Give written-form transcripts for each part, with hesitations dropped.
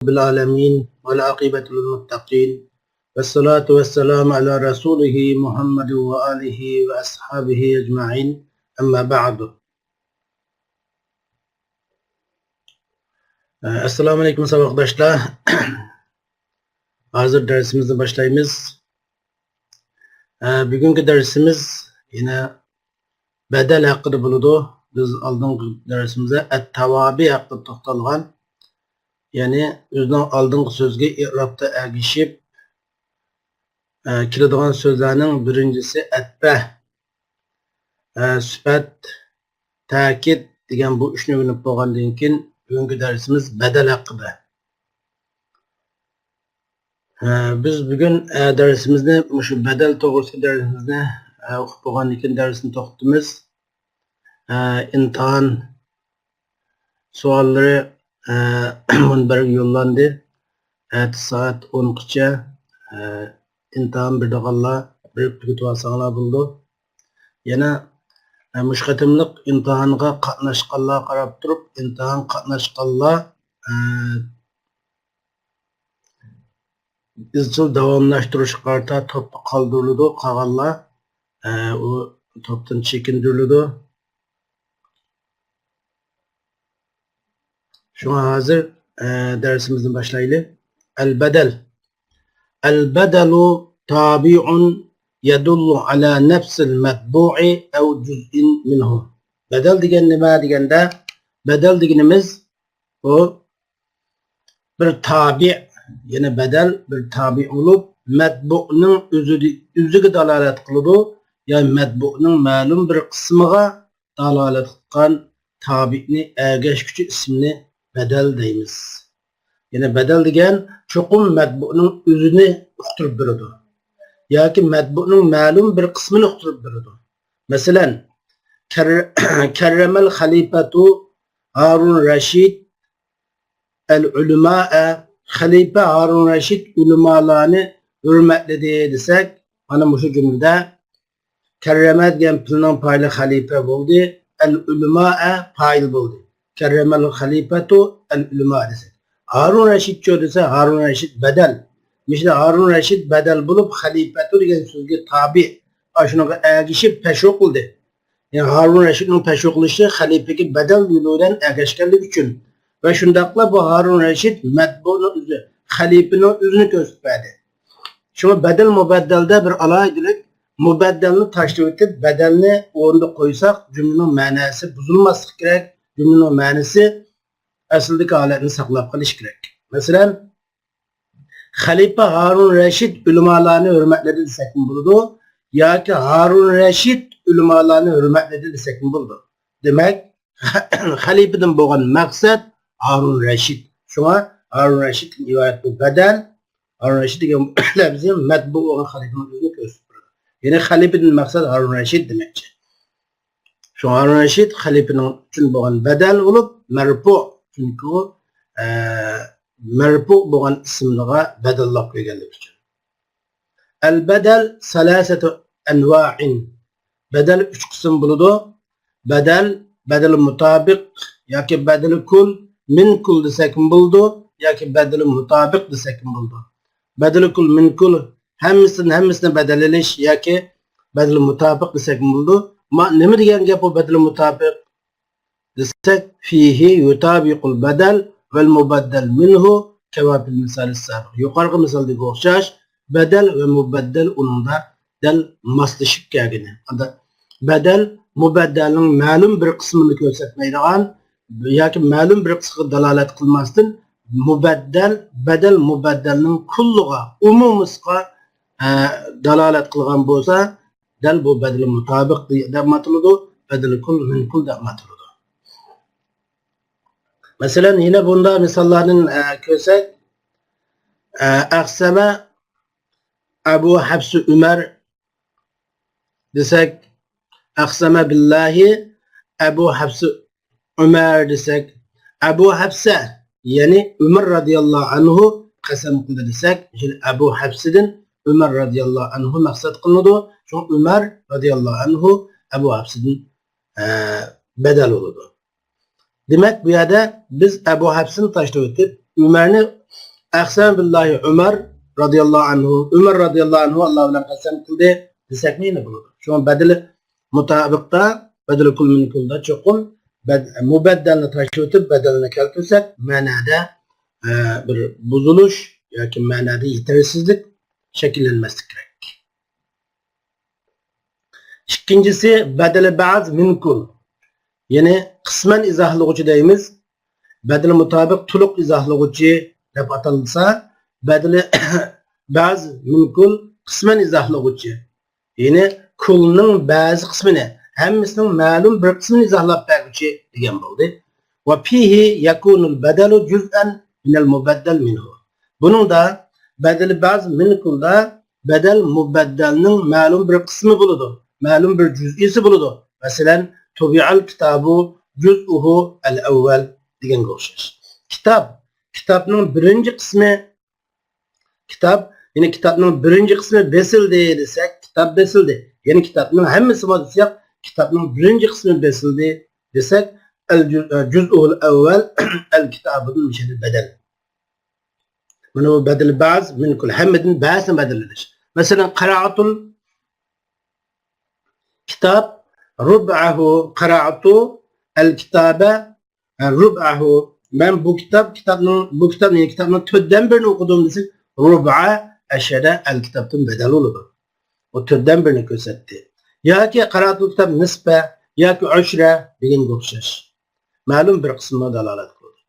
بالعالمين والعاقبة للمتقين والصلاة والسلام على رسوله محمد وآله وأصحابه أجمعين أما بعد. Esselamu Aleyküm arkadaşlar. Hazır dersimizi başlayımız. Bugünkü dersimiz yine bedel hakkında buludu. Biz aldığımız dersimize et-tavabi hakkında toxtalgan. Yani özden aldığımız sözge i'rabda ergişip kiladigan sözlerinin birincisi etbe, sübət, ta'kid degan bu üçünü öğrenip bo'lgandan keyin bugünkü dersimiz bedel hakkında. Biz bugün dersimizni şu bedel to'g'risida dersimizni o'qib bo'lgandan keyin dersini to'xtatamiz. İmtihan sualları munbarga yo'llandi. Saat 10gacha imtihan birdaganlar bir tugutib olsanglar bo'ldi. Yana mushqatimliq imtihonga qatnashganlar qarab turib, imtihon qatnashganlar izchil davomlashtirish qarta topda qoldirildi, qolganlar u topdan chekindirildi. Şuna hazır dersimizi başlayalım. El-bedel. El-bedelu tabi'un yedullu ala nefsil metbu'i ev cüz'in minhu. Bedel degen nima deganda, bedel deganimiz o bir tabi', yani bedel bir tabi' olup metbu'ning o'ziga dalolat qiladi, yani metbu'ning ma'lum bir qismiga dalolat qilgan tabi'ni ergashguchi ismini bedel deymiz. Yani bedel degen çoqum metbu'ning o'zini uqtirib beradi. Yoki metbu'ning ma'lum bir qismini uqtirib beradi. Masalan, karramel xalifatu Harun Rashid el-ulama'a, xalifa Harun Rashid ulamalarni hurmatladi desak, ana bu cümlede karrama degan pilning payli xalifa bo'ldi, el-ulama'a payil bo'ldi. Kerremel halifatu el-ulama desak. Harun Reşit dese Harun Reşit bedel. Mesela Harun Reşit bedel bulup halifatu degan sözge tabi. Aşunaga ergişip peşo kıldı. Yani Harun Reşit'in peşo kılışı halifeki bedel yoluyla ergeçkenlik için. Ve şundakla bu Harun Reşit medbunun özü, halifenin özünü gösterdi. Şimdi bedel mubeddelde bir alaydilik. Mubeddelini taşlayıp etip bedelini orada koysak cümlenin manası bozulması gerek. Cümlenin manası asıldaki haletini saklap kaliş gerek. Mesela Halife Harun Reşit ulamalarını hürmetledi desek mi buldu? Ya ki Harun Reşit ulamalarını hürmetledi desek mi buldu? Demek Halife'den boğan maksat Harun Reşit. Şuna Harun Reşit'in rivayet bu bedel. Harun Reşit degen bizim metbu olan Halife'nin özünü gösteriyor. Yani Halife'den maksat Harun Reşit demekçi. Şu Harun Reşit halifenin için boğan bedel olup merfu. Çünkü o merfu boğan isimliğe bedellap koyganlık için. El bedel salasetu enva'in. Bedel 3 kısım buludu. Bedel, bedel mutabık, ya ki bedel kul, min kul desek mi buldu, ya ki bedel mutabık desek mi buldu. Bedel kul, min kul, hemisine bedeliliş, ya ki bedel mutabık desek mi buldu. Ne degan gap bu bedel mutabık desek fihi yutabiqul bedel vel mubaddel minhu keva fil misal sabiq. Yuqorqi misaldagi o'xshash bedel ve mubaddel ununda del maslashib kelgani. Bedel mubaddelning ma'lum bir qismini ko'rsatmaydigan yoki ma'lum bir qismiga dalolat qilmasdan mubaddel bedel mubaddelning kulliga umumisiga dalolat qilgan bo'lsa del bu bedel mutabık deb atıldı, bedel kul min kul deb atıldı. Mesela yine bunda misallarının körsek Akseme Ebu Hafs Ömer desek, Akseme billahi Ebu Hafs Ömer desek, Ebu Hafs'e yani Ömer radıyallahu anhu kasem kıldı desek, şimdi Ebu Hafs'den Ömer radıyallahu anhu maksat kılındı. Çünkü Ömer radıyallahu anhu Ebu Hafs'den bedel oldu. Demek bu yerde biz Ebu Hafs'ını taşla ötüp Ömer'ni Aqsam billahi Umar radıyallahu anhu. Umar radıyallahu anhu Allah bilan qasam qildi desak neyni bo'ladi? Shu badali mutabiqda badali kul min kulda cho'qim mubaddalni tashlab o'tib badalini keltirsak ma'noda bir buzilish yoki ma'noda yetersizlik shakllanmaslik kerak. İkincisi badali ba'z min kul. Yani qisman izohlovchi deymiz. Badali mutabiq to'liq izohlovchi deb atalsa, badali ba'z min kul qisman izohlovchi. Yani kulning ba'zi qismini, hammasining ma'lum bir qismini izohlab beruvchi degan bo'ldi. Va fihi yakunul badalu juz'an min al-mubaddal minhu. Buningda badali ba'z min kulda badal mubaddalning ma'lum bir qismi bo'ladi. Ma'lum bir juz'isi bo'ladi. Masalan, tubi'al kitabu juz'uhu al-awwal degan o'xshash. Kitobning birinchi qismi ya'ni kitobning birinchi qismi besildi desak, kitob besildi. Ya'ni kitobning hammasi bor desak, kitobning birinchi qismi besildi desak, al-juz'uhu al-awwal al-kitabun mishal badal. Mana bu badal ba'z min kul hammadin ba'z badalidir. Masalan, qira'atul kitap rub'ahu qara'tu al-kitaba rub'ahu. Ben bu kitabın türden birini okudum desek rub'a aşara al-kitabın bedeli olur. O türden birini gösterdi. Ya ki qara'tu kitab nisbe ya ki ushra degan o'xshash. Ma'lum bir qismga dalolat qiladi.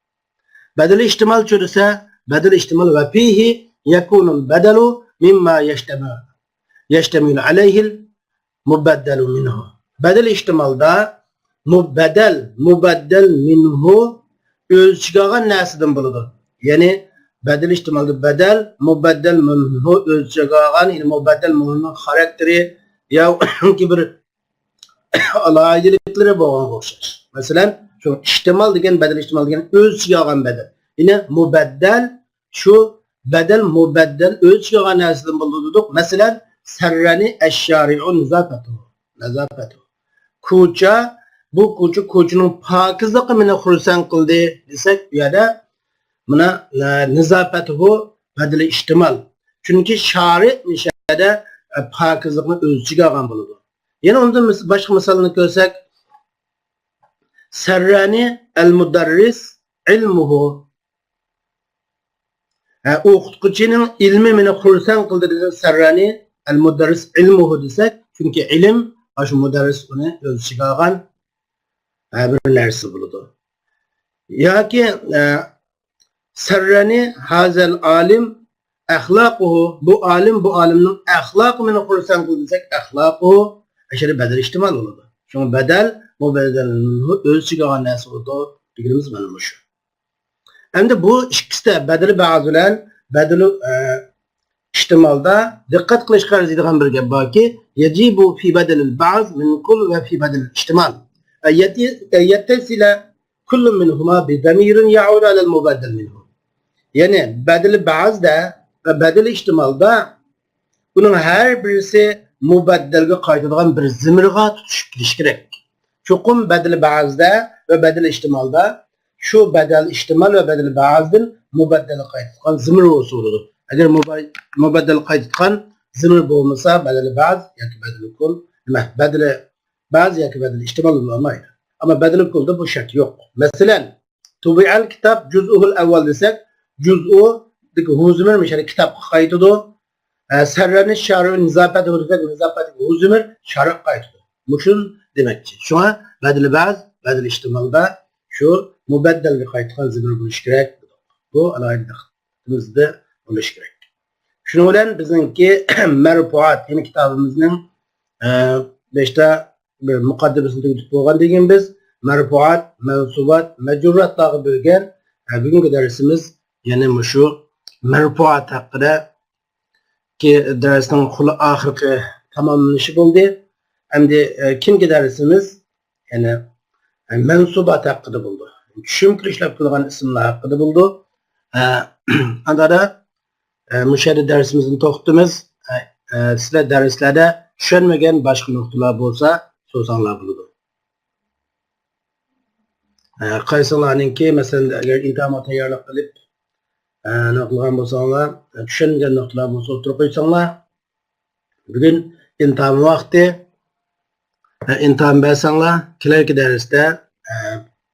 Badal ihtimal chursa badal ihtimal va fihi yakunu al-badalu mimma yashtamilu alayhi al-mubaddalu minhu. Badal ihtimalda mubaddal minhu ölçüge algan narsadan bo'ladi. Ya'ni badal ihtimalda badal mubaddal minhu ölçüge algan, ya'ni mubaddal minhuning xarakteri yoki bir alayiliklari bo'lgan o'xshash. Masalan, şu ihtimal degan badal ihtimal degan ölçüge algan badal. Yine mubaddal şu badal mubaddal ölçüge algan narsadan bo'ladi dedik. Masalan, sarrani ash-shari'u nazafatu. Bu ko'chaning pokizligi meni xursand qildi desak, bu yerda mana nizofatuhu badali ihtimal. Chunki shari nishada pokizlikni o'z ichiga olgan bo'ladi. Yana unda boshqa misolni ko'rsak, sarrani al-mudarris ilmuhu. O'qituvchining ilmi meni xursand qildi desak, sarrani al-mudarris ilmuhu desak, chunki ilm shu mudarris uni o'z ichiga olgan bir narsa bo'ladi. Yoki sarrani hazal alim axloquhu, bu olimning axloqi meni xursand qildi desak, axloquhu ashara badal ihtimal bo'ladi. Shunga badal mubaddalni o'z ichiga olgan narsa bo'ladi deganimiz mana bu shu. Endi bu ikkisida badal ba'z bilan badal ihtimalda diqqat qilish qarziydigan bir gap borki, yajibu fi badalil ba'z min kull va fi badalil ihtimal. يتصل كل منهما بضمير يعود على المبدل منه. Yani badal ba'zda ve badal ihtimalda bunun her birisi mubaddalga qaytadigan bir zimirga tutuşib kelish kerak. Cho'qim badal ba'zda ve badal ihtimalda şu badal ihtimal ve badal ba'zdan mubaddalga qaytadigan zimir bo'ladi. Agar mubaddal qaytadigan zimir bo'lmasa badal ba'z yoki badal kull badal bazı yoki badal ihtimal olmaydi. Ama badal kulda bu şart yok. Mesela tubi'al kitap juz'uhul avval desek, juz'u huzumir yani kitap qaytıdı. Sarrani şar'u nizafati desek, nizafati huzumir şar'a qaytıdı. Muşun demekçi. Şu an badal ba'z, badal ihtimalda şu mubaddalga qaytgan zimir bo'lish kerak. Bu alayidimizda bo'lish kerak. Shuning bilan bizningki marfuat, ya'ni kitobimizning 5ta bir muqaddimesini tugatib bo'lgan degan biz marfuat, mansubat, majrurotlarga bo'lgan bugungi darsimiz yana shu marfuat haqida ki darsning oxirgi tamomlanishi bo'ldi. Endi keyingi darsimiz yana mansubat haqida bo'ldi. Tushuntir ishlab qilgan ismlar haqida bo'ldi. Andada mushahada darsimizni to'xtatamiz. Sizlar darslarda tushunmagan boshqa nuqtalar bo'lsa so'zanglar bo'ladi. Qaysilarninki masalan agar imtihonga tayyorlik qilib Noktalan bolsaňlar, düşüngen noktalar bolsa oturup goýsaňlar. Bugün imtihan wagty. İmtihan bersaňlar, kilerki dersde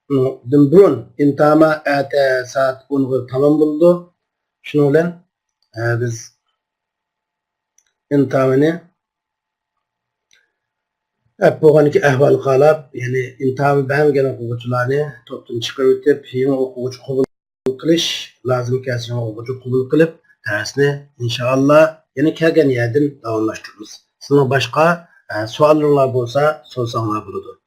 burun imtihana äte saat 10-gy tamam boldy. Şunu bilen biz imtihany bolganky ähwal galap, ýani imtihany bermegen okuwçylarny topdan çykyp ötüp, ýene okuwçy kabul kılıç lazım käsini okuwçy kabul kılıp dersini inşallah ýene kelgen ýerden dawamlaşdyrýarys. Siňe başga suallaryňlar bolsa sorsaňlar bolady.